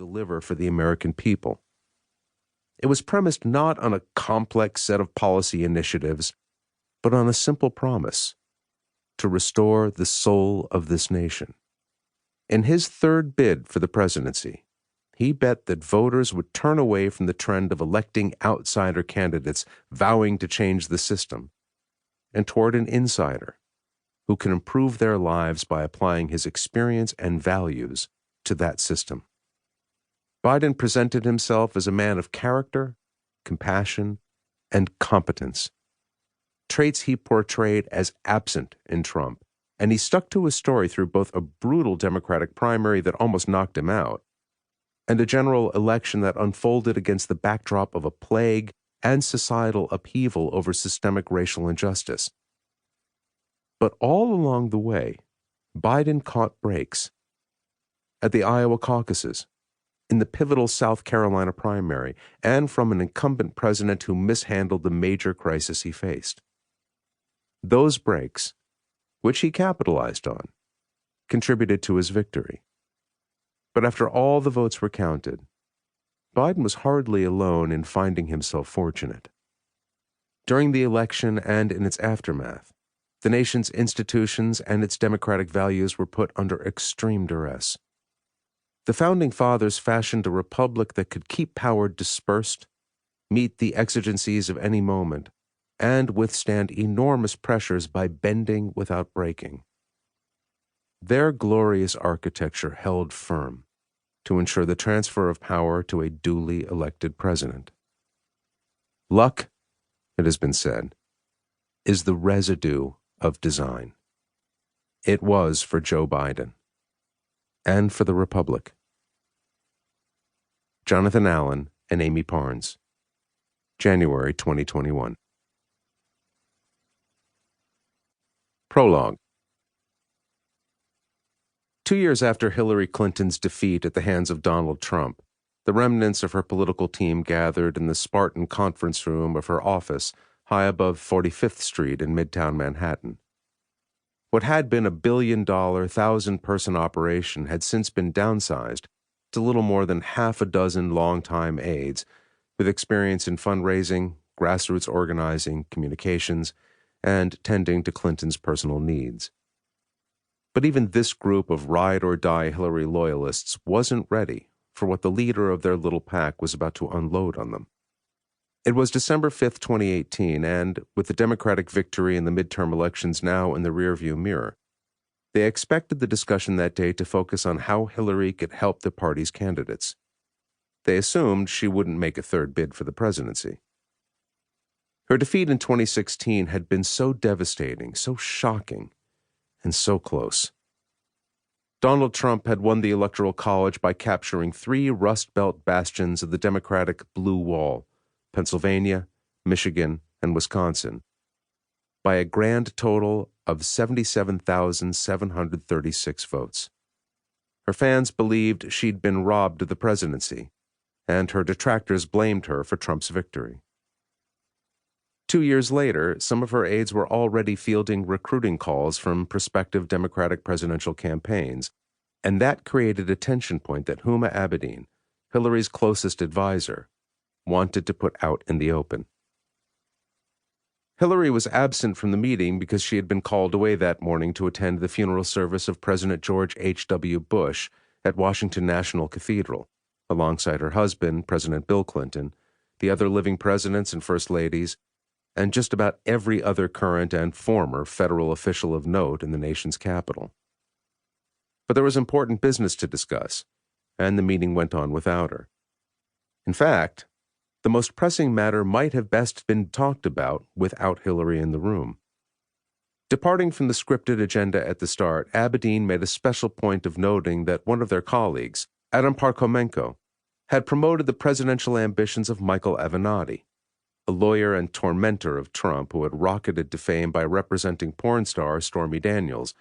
deliver for the American people. It was premised not on a complex set of policy initiatives, but on a simple promise: to restore the soul of this nation. In his third bid for the presidency, he bet that voters would turn away from the trend of electing outsider candidates vowing to change the system, and toward an insider who can improve their lives by applying his experience and values to that system. Biden presented himself as a man of character, compassion, and competence, traits he portrayed as absent in Trump, and he stuck to his story through both a brutal Democratic primary that almost knocked him out and a general election that unfolded against the backdrop of a plague and societal upheaval over systemic racial injustice. But all along the way, Biden caught breaks. At the Iowa caucuses, in the pivotal South Carolina primary, and from an incumbent president who mishandled the major crisis he faced. Those breaks, which he capitalized on, contributed to his victory. But after all the votes were counted, Biden was hardly alone in finding himself fortunate. During the election and in its aftermath, the nation's institutions and its democratic values were put under extreme duress. The Founding Fathers fashioned a republic that could keep power dispersed, meet the exigencies of any moment, and withstand enormous pressures by bending without breaking. Their glorious architecture held firm to ensure the transfer of power to a duly elected president. Luck, it has been said, is the residue of design. It was for Joe Biden, and for the Republic. Jonathan Allen and Amie Parnes, January 2021. Prologue. 2 years after Hillary Clinton's defeat at the hands of Donald Trump, the remnants of her political team gathered in the Spartan conference room of her office high above 45th Street in Midtown Manhattan. What had been a billion-dollar, 1,000-person operation had since been downsized to little more than half a dozen longtime aides with experience in fundraising, grassroots organizing, communications, and tending to Clinton's personal needs. But even this group of ride-or-die Hillary loyalists wasn't ready for what the leader of their little pack was about to unload on them. It was December 5th, 2018, and, with the Democratic victory in the midterm elections now in the rearview mirror, they expected the discussion that day to focus on how Hillary could help the party's candidates. They assumed she wouldn't make a third bid for the presidency. Her defeat in 2016 had been so devastating, so shocking, and so close. Donald Trump had won the Electoral College by capturing 3 Rust Belt bastions of the Democratic Blue Wall: Pennsylvania, Michigan, and Wisconsin, by a grand total of 77,736 votes. Her fans believed she'd been robbed of the presidency, and her detractors blamed her for Trump's victory. 2 years later, some of her aides were already fielding recruiting calls from prospective Democratic presidential campaigns, and that created a tension point that Huma Abedin, Hillary's closest advisor, wanted to put out in the open. Hillary was absent from the meeting because she had been called away that morning to attend the funeral service of President George H.W. Bush at Washington National Cathedral, alongside her husband, President Bill Clinton, the other living presidents and first ladies, and just about every other current and former federal official of note in the nation's capital. But there was important business to discuss, and the meeting went on without her. In fact, the most pressing matter might have best been talked about without Hillary in the room. Departing from the scripted agenda at the start, Abedin made a special point of noting that one of their colleagues, Adam Parkomenko, had promoted the presidential ambitions of Michael Avenatti, a lawyer and tormentor of Trump who had rocketed to fame by representing porn star Stormy Daniels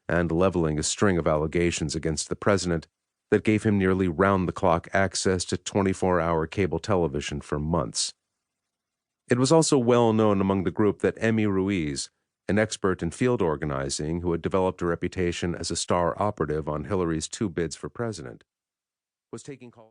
and leveling a string of allegations against the president that gave him nearly round-the-clock access to 24-hour cable television for months. It was also well known among the group that Emmy Ruiz, an expert in field organizing who had developed a reputation as a star operative on Hillary's 2 bids for president, was taking calls.